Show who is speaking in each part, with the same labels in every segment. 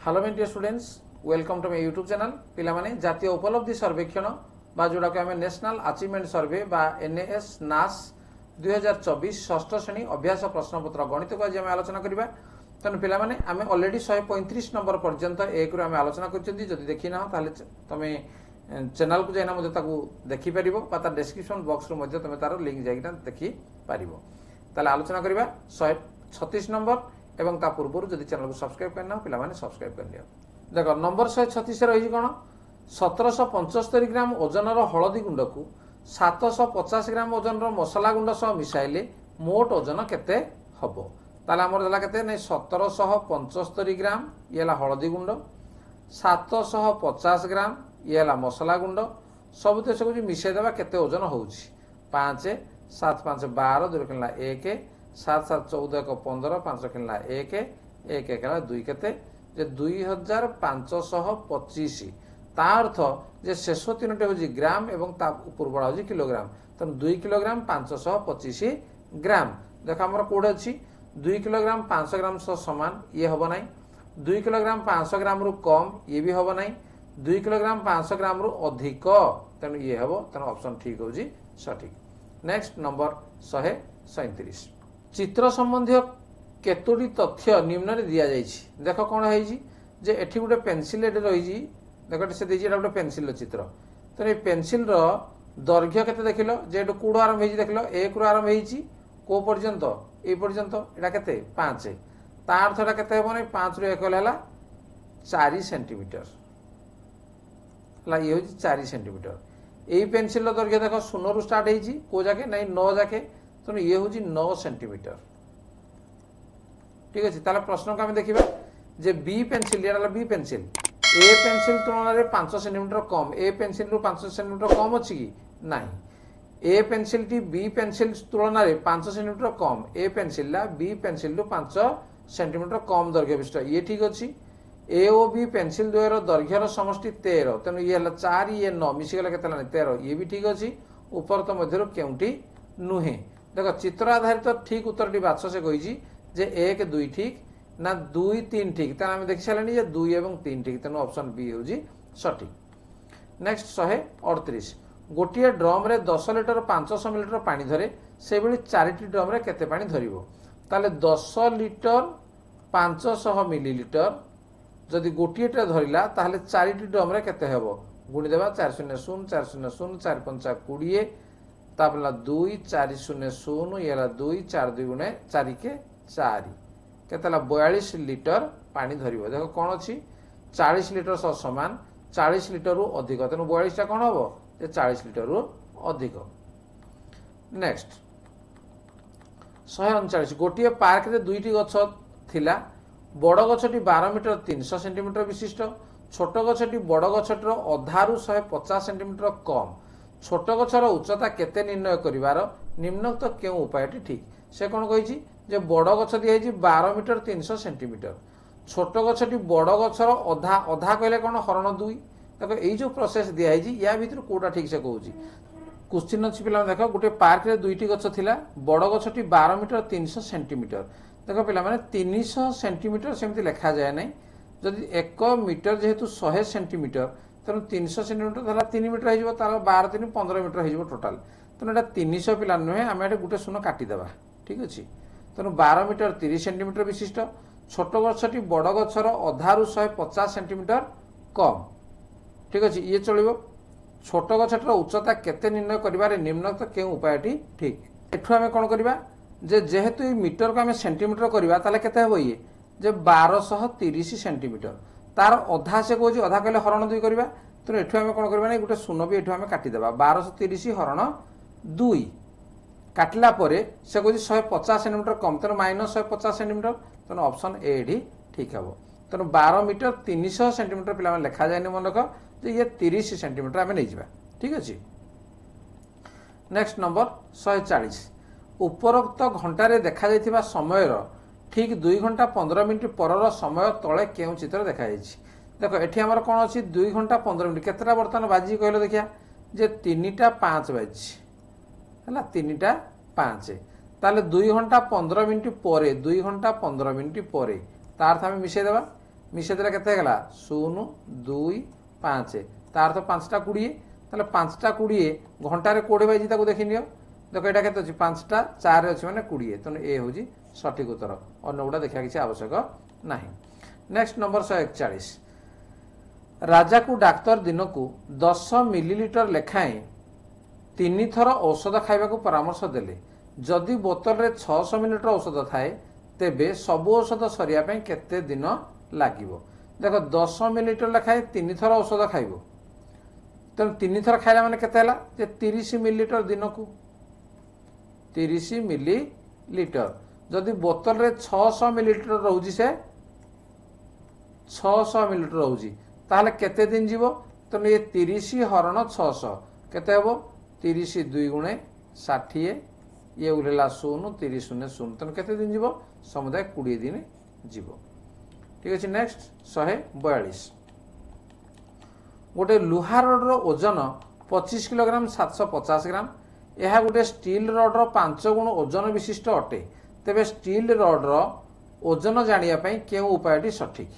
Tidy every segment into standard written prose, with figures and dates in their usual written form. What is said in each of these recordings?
Speaker 1: Hello my dear students, welcome to my YouTube channel. पिला माने जातीय उपलब्धि सर्वेक्षण बा जोड़ा को हमें नेशनल अचीवमेंट सर्वे बा एनएएस नास 2024 षष्ठ श्रेणी अभ्यास प्रश्नपत्र गणित को आज आम आलोचना करवा। तेणु पिला माने आम ऑलरेडी 135 नंबर पर्यंत एक आम आलोचना करछंती। जदि देखि ना ताले तमे चैनल को जाइना मते ताकू देखि परिबो बा ता डिस्क्रिप्शन बॉक्स रो मते तमे तार लिंक जाइना देखि परिबो। ताले आलोचना करवा 136 नंबर एवं ता पूर्व जदि चैनल को सब्सक्राइब करना पिला माने सब्सक्राइब कर लियो। देखो नंबर 136 रही कौन 1775 ग्राम ओजनर हलदी गुंड को 750 ग्राम ओजनर मसला गुंड सह मिसाइले मोट ओजन केते हबो। ताले हमर दला केते नै 1775 ग्राम ये हला हलदी गुंड, 750 ग्राम ये हला मसला गुंड, सब तो सब मिसाई देबा केते ओजन होउची। 5 7 5 12 2 किनला 1 7 7 14 1 15 5 किनला 1 1 1 2 केते जे 2525 ता अर्थ जे शेष तीनटे होजी ग्राम एवं ता पूर्वड़ा होजी किलोग्राम। तन 2 किलोग्राम 525 ग्राम। देख हमर कोड अछि 2 किलोग्राम 500 ग्राम सह समान ये हबो नै, 2 किलोग्राम 500 ग्राम रु कम ये भी हबो नै, 2 किलोग्राम 500 ग्राम रु अधिक तन ये हबो। तन ऑप्शन ठीक होजी सठिक। नेक्स्ट नंबर 137 चित्र संबंधी केतोटी तथ्य निम्न रे दिया जाइछि। देखो कोन हैछि जे एठी गुटे पेंसिल एटे रहिछि। देखो से देछि एटा गुटे पेंसिल चित्र। तो ए पेंसिल रो दैर्घ्य केते देखिलो जे एटु कुडो आरंभ हैछि देखिलो 1 रु आरंभ हैछि को पर्यंत ए पर्यंत एटा केते 5 ता अर्थ एटा केते हेबो नै 5 रु 1 होला 4 सेंटीमीटर ला ये होछि 4 सेंटीमीटर। एई पेंसिल रो दैर्घ्य देखो 0 रु स्टार्ट हैछि को जाके नै 9 जाके तो ये होछि 9 सेंटीमीटर। ठीक अच्छे ताले प्रश्न को आम देखा जे बी पेंसिल ये बी पेंसिल ए पेंसिल तुलन में 5 सेंटीमीटर कम ए पेंसिल रु 5 सेंटीमीटर कम अच्छी कि ना ए पेंसिल टी बी पेंसिल तुलन में 5 सेंटीमीटर कम ए पेंसिल बी पेंसिल रु 5 सेंटीमीटर कम दैर्घ्य विशिष्ट ये ठीक अच्छी। ए ओ बी पेंसिल द्वयर दैर्घ्यर समष्टि 13 तेणु ये 4 ये 9 मिसीगला के 13 ये भी ठीक अच्छी। उपरत मध्य केउटी नुहे देख चित्र आधारित ठीक उत्तर बाछ से कही जे 1 2 ठीक ना 2 3 ठीक ताने हम देखि सारनी जे 2 एवं 3 ठीक तेणु ऑप्शन बी होजी सठिक। नेक्स्ट 138 गोटे ड्रम रे 10 लिटर 500 मिलीलीटर पानी धरे से भली 4टी ड्रम रे केते पानी धरिबो। ताले 10 लिटर 500 मिलीलीटर जदि गोटे धरिला ताले 4टी ड्रम रे केते हेबो गुणी देबा 4 0 0 4 0 0 4 5 20 तापला 2 4 0 0 येला 2 4 2 गुणे 4 के 4 केतला 42 लिटर पानी धरिबो। देखो कोन अछि 40 लिटर सह समान 40 लिटर रु अधिक तेनु 42 टा कोन हबो जे 40 लिटर रु अधिक। नेक्स्ट 139 गोटे पार्क रे दुईटी गछ थिला बड़ गछटी 12 मीटर 300 सेंटीमीटर विशिष्ट छोट गछटी बड़ गछटर अधारु 150 सेंटीमीटर कम छोट गछर उच्चता केते निर्णय करिवार निम्नलिखित केउ उपायटी ठीक। से कोन कहिछि जे बड़ गछ दिया 12 मीटर 300 सेंटीमीटर छोट गछटी बड़ गछर अधा अधा कहले कोन हरण 2 देखो एई जो प्रोसेस दिया या भीतर कोटा ठीक से कहूछि। क्वेश्चन अछि पिला देखो गोटे पार्क रे दुईटी गछ थिला बड़ गछटी 12 मीटर 300 सेंटीमीटर देखो पिला माने 300 सेंटीमीटर सेमति लिखा जाय नै जदि 1 मीटर जेहेतु 100 सेंटीमीटर तेणु 300 सेंटीमीटर धरा 3 मीटर हो तार 12 3 15 मीटर हो टोटाल तेणु एटा 300 पिला नुहे आम एटा गोटे शून्य काटिदेबा ठीक अच्छे। तेणु 12 मीटर 30 सेंटीमीटर विशिष्ट छोट गछटी बड़ गछर अधारु 150 सेंटीमीटर कम ठीक अच्छे ये चलो। छोट गछटर उच्चता केते निर्णय करिबारे निम्नलिखित केउ उपायटी ठीक। एठु आमे कोन करबा जे जेहेतु ई मीटर को आमे सेंटीमीटर करबा ताले केते हेबो ये जे 1230 सेंटीमीटर तार अधा से कहूँ अधा कहले हरण 2 करबा तेणु एठु आमे कोन करबा नै गोटे शून्य भी एठु आमे काटी देबा 1230 हरण 2 काटला परे से कहूँ 150 सेंटीमीटर कम तेणु माइनस 150 सेंटीमीटर तेणु ऑप्शन ए डी ठीक हे। तेणु 12 मीटर 300 सेंटीमीटर पिला लिखा जाए मन रख जे ये 30 सेंटीमीटर आम नहीं जा ठीक अच्छे। नेक्स्ट नंबर 140 उपरोक्त घंटारे देखा जाइथिबा समय ठीक 2 घंटा 15 मिनिट पर समय तले केउ चित्र देखा जाइछि। देखो एठी हमर कोन अछि 2 घंटा 15 मिनिट केतरा वर्तमान बाजी कहलो देखिया जे 3टा 5 बाजी हला 3टा 5 ताले 2 घंटा 15 मिनिट पर 2 घंटा 15 मिनिट पर तार थामे मिसे देबा मिसेदेले केते गला 0 2 5 तार तो 5टा 20 ताले 5टा 20 घंटारे 20 बाइजी ताको देखि नियो देखो एटा केते अछि 5टा 4 अछि माने 20 तने ए होजी सठिक उत्तर अन्य गुडा देखिया किछि आवश्यक नाही। नेक्स्ट नंबर 141 राजा को डाक्टर दिन को 10 मिलीलीटर लेखाएं 3 थर औषध खाइबा को परामर्श देले जदि बोतल रे 600 मिलीलीटर औषध थाए तेबे सब औषध सरिया पे केते दिन लागिवो। देखो 10 मिलीलीटर लेखाएं 3 थर औषध खाइबो तेणु 3 थर खाइला माने केते हला जे 30 मिलीलीटर दिन को 30 मिलीलीटर जदि बोतल रे 600 मिलीलीटर रहउजी से 600 मिलीलीटर रहउजी ताहले केते दिन जीवो तेणु ये 30 हरण 600 केते हेबो 30 2 गुणे 60 ये उलेला 0 30 शून्य 0 तेणु केते दिन जीवो समुदाय 20 दिन जीवो। ठीक अछि। नेक्स्ट 142 गोटे लुहा रड रो ओजन 25 किलोग्राम 750 ग्राम यह गोटे स्टील रड रो 5 गुण ओजन विशिष्ट अटे तेबे स्टील रड रो ओजन जानिया पई केउ उपायटी सठिक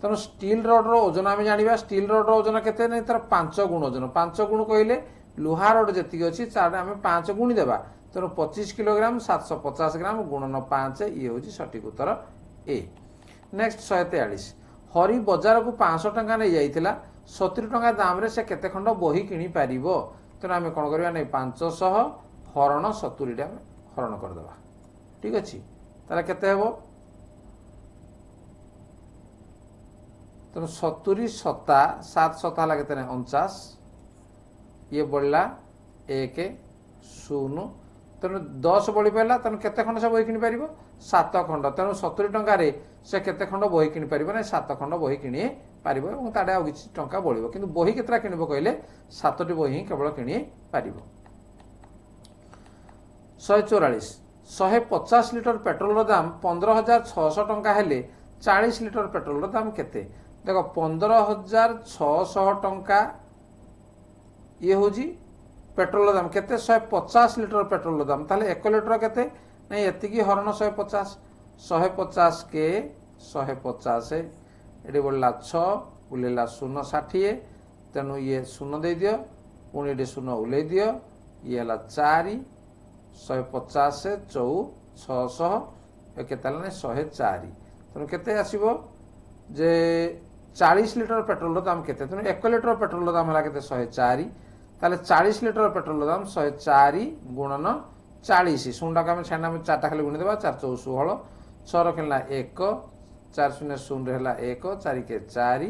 Speaker 1: तेणु स्टील रड रो ओजन आम जाना स्टील रड रो ओजन केते नहीं तार 5 गुण ओजन 5 गुण कहले लुहा रड जेतिक अछि तार आम 5 गुणी देबा तेणु 25 किलोग्राम 750 ग्राम गुणन 5 ये होची सठिक उत्तर ए। नेक्स्ट 143 हरि बजार को 500 टंका नहीं जाइथिला 70 टंका दाम रे से केते खंड बही किनी पारिबो तेणु आम कौन करवा नहीं 500 हरण 70 टा हरण कर देबा। ठीक अछि ताले केते हेबो तेणु 70 सत्ता 7 सत्ता लगे 49 ये बढ़ला 1 0 तेणु 10 बढ़ी पारा तेणु केते खंड से बही किनी पारिबो 7 खंड तेणु 70 टंका रे से केते खंड बही किनी पारिबो ना 7 खंड बही किनी पारिबो एवं ताडे आ किछि टंका बढ़िबो किंतु बही केतरा किनिबो कहले 7टी बही केवल किनी पारिबो। 144 150 लिटर पेट्रोल रो दाम 15600 टंका हेले 40 लिटर पेट्रोल रो दाम केते देखो 15600 टंका ये होजी पेट्रोल दाम केते 150 लिटर पेट्रोल दाम ताले 1 लिटर केते नहीं एतिकी हरण 150 150 के 150 एडी बोलला 6 उलेला 0 60 तेनु ये 0 दे दियो पुणी एडी 0 उले दियो ये हला 4 150 से 600 केते हला 104 तेनु केते आसीबो जे 40 लिटर पेट्रोल दाम केते तेनु 1 लिटर पेट्रोल दाम हला केते 104 ताले 40 लिटर पेट्रोल दाम 104 गुणन 40 शून्य का छाना में 4 खाली गुणी देबा 4 4 16 6 रखला 1 4 शून्य 0 रहला 1 4 के 4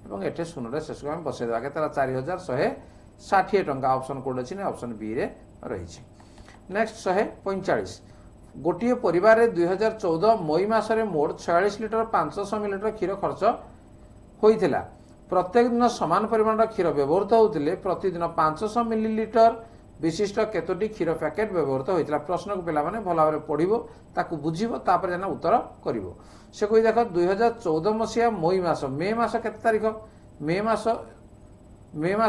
Speaker 1: एवं एटे शून्य रे शेष हम बसे देबा केतला 4160 टंका ऑप्शन कोड अछि ने ऑप्शन बी रे रही छी। नेक्स्ट 145 गोटिए परिवार रे 2014 मई मास रे मोट 46 लिटर 500 मिलीलीटर क्षीर खर्च होइथिला प्रत्येक दिन समान परिमाण क्षीर व्यवहृत होउतिले प्रतिदिन 500 मिलीलीटर विशिष्ट केतोटी क्षीर पैकेट व्यवहृत होइतिला प्रश्न को पिला माने भला भाबरे पढिबो ताकू बुझिबो तापर जाना उत्तर करिवो से कोइ देखो 2014 मसिया मे मास केते तारिख मे मास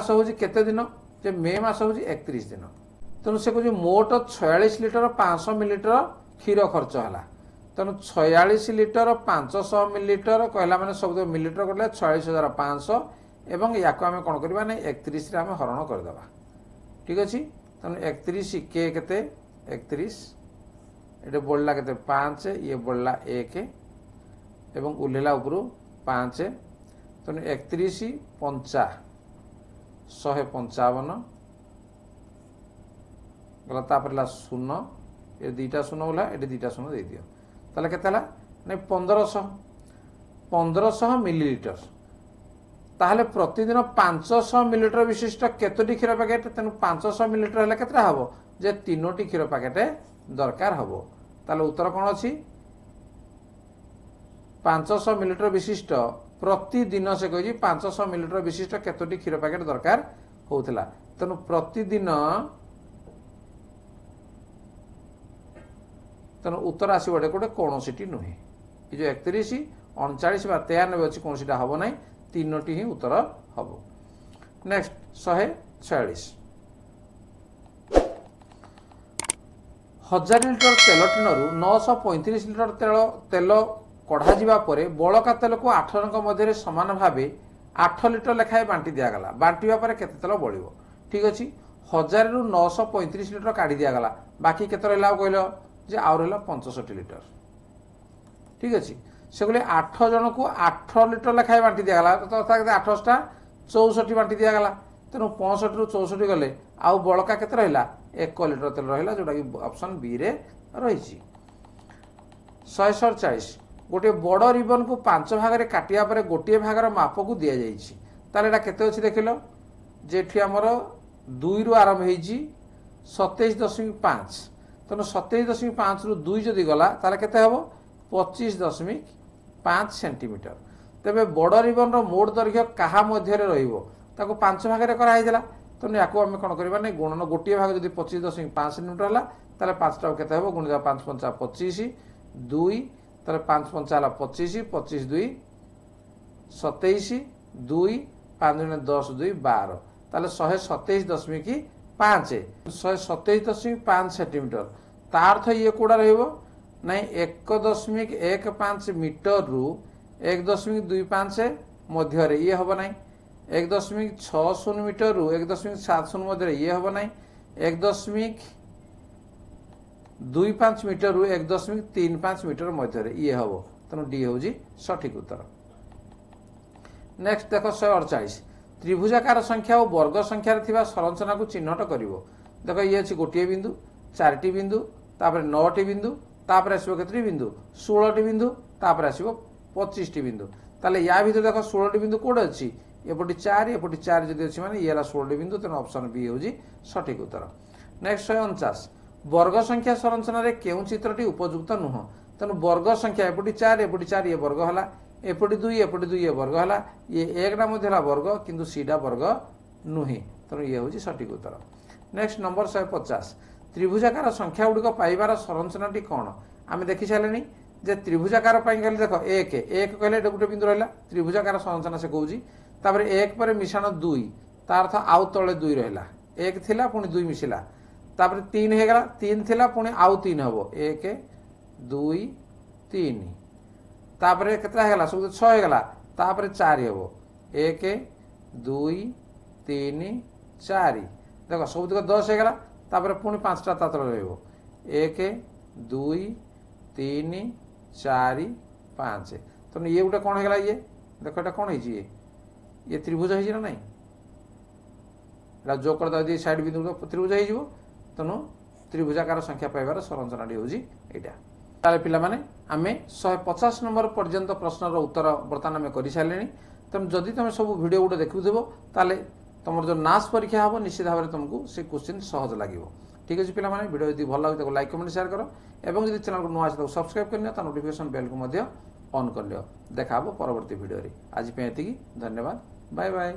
Speaker 1: होजी केते दिन जे मे मास होजी 31 दिन तेणु से कहूँ मोट 46 लिटर 500 मिलीलीटर क्षीर खर्च है तेणु 46 लिटर 500 मिलीलीटर कहला माने सब मिलीलीटर कले 46,500 एवं या आम कौन करवा 31 आम हरण करदे। ठीक अच्छे तेणु 31 के केते 31 ये बढ़ला केते 5 ये बढ़ला 1 एवं उल्लेला उपरू 5 तेणु 31 50 155 गला तापर शून्य ये दुईटा शून्य बोला ये दुईटा शून्य दे दियो ताले केते हला नहीं 1500 मिलीलीटर ताहले प्रतिदिन 500 मिलीलीटर विशिष्ट केतोटी क्षीर पैकेट तेणु 500 मिलीलीटर हेले केतरा हबो जे 3टी क्षीर पैकेट दरकार हबो ताले उत्तर कोन अछि 500 मिलीलीटर विशिष्ट प्रतिदिन से कहि 500 मिलीलीटर विशिष्ट केतोटी क्षीर पैकेट दरकार होउतला तेणु प्रतिदिन तेणु उत्तर आसबे गोटे कौन सी नुहे ये जो 31 39 बा 93 अच्छी कौन सीटा हम ना 3टी ही उत्तर हम। नेक्स्ट 146 1000 लिटर तेल टिनरू 935 लिटर तेल कढ़ा जावा परे बड़का तेल को 8 जन मध्य सामान भाव 8 लिटर लेखाएं बांटी दिगला बांटा पर केते तेल बढ़ो ठीक अच्छे 1000 रु 935 लिटर काढ़ी दिगला बाकी केते रहा कहल जे आउ रहा 65 लिटर ठीक अच्छे से कहले 8 जन को 8 लिटर लेखाएं बांटी दिगला अर्थात 8 64 बांटी दिगला तेणु 65 रु 64 गले आउ बड़का केते रहा 1 लिटर तेल रहा जोटा कि ऑप्शन बी रे रही 147 गोटे बड़ रिबन को 5 भाग में काटिया पर गोटे भागर माप को दि जाए केते अच्छी देख लो जेठी आमर 2 रु आरंभ हो 27.5 तेणु 27.5 रु 2 जदि गला केते हम 25.5 सेंटीमीटर तेरे बड़ रिबन मोट दैर्घ्य क्या मध्य रहा 5 भाग में कराई तेणु या आम कौन करवा नहीं गुणन गोटे भाग जब 25.5 सेंटीमीटर है 5टा के गुणित 5 5 25 2 तार 5 5 है 25 25 2 27 2 5 10 2 12 ताले 127.5 127.5 सेंटीमीटर तार्थ ये कौड़ा रही 1.15 मीटर रु 1.25 मध्य ये हम ना 1.60 मीटर रु 1.70 मध्य ये हम ना 1.25 मीटर रु 1.35 मीटर मध्य ये हम तेणु डी हूँ सठिक उत्तर। नेक्स्ट देख 148 त्रिभुजाकार संख्या और वर्ग संख्यार थिबा संरचना को चिन्हट करिवो देख ये अच्छी गोटे बिंदु 4टी बिंदु तापर 9टी बिंदु तापर आसो केतरी बिंदु 16टी बिंदु तापर आसो 25टी बिंदु ताले या भीतर देख 16टी बिंदु कोड अच्छी एपटी 4 एपटी 4 जदि अच्छी माने ये 16टी बिंदु तेणु ऑप्शन बी हूँ सठिक उत्तर। नेक्स्ट 149 वर्ग संख्या संरचना रे केउ चित्रटी उपयुक्त नुह तेणु वर्ग संख्या एपटी 4 एपटी 4 ये वर्ग हला एपटी 2 ये वर्ग हला ये एक मध्य वर्ग किंतु सीडा वर्ग नुहे तेणु ये हूँ सठिक उत्तर। नेक्स्ट नंबर 150 त्रिभुजाकार संख्या गुड़िक पाइबार संरचनाटी कौन आम देखी सारे जे त्रिभुजाकार कहले देख एक कहले गोटे बिंदु रहा त्रिभुजाकार संरचना से कहूँ तापर 1 पर मिश्रण 2 तार अर्थ आउ तले 2 रहा 1 थिला पुणी 2 मिशिला तापर 3 होगा 3 थिला पुणी आउ 3 हम 1 2 3 तापर केतला हेगला सब 6 हेगला तापर 4 हम 1 2 3 4 देख सब तक 10 हेगला तापर पुणी 5टा तातल रहइबो 1 2 3 4 5 तो ये गोटे कौन हेगला ये देख एटा कौन है ये त्रिभुज है ना नहीं जो कर साइड बिंदु त्रिभुज हो तेणु त्रिभुजाकार संख्या पाइबार संरचनाटी हूँ यहाँ पिला माने आमे 150 नंबर पर्यंत प्रश्नर उत्तर बर्तमान आम कर सारे तेणु जदि तुम सब वीडियो गोटे देखुव ताले तुम जो नास परीक्षा हम निश्चित भाव में तुमको से क्वेश्चन सहज लगे ठीक अच्छे पिला माने वीडियो यदि भल लगे लाइक कमेंट शेयर कर और जब चैनल को नुआ आसे सब्सक्राइब कर नोटिफिकेशन बेल को ऑन कर लियो देखा परवर्ती वीडियो आज धन्यवाद बाय बाय।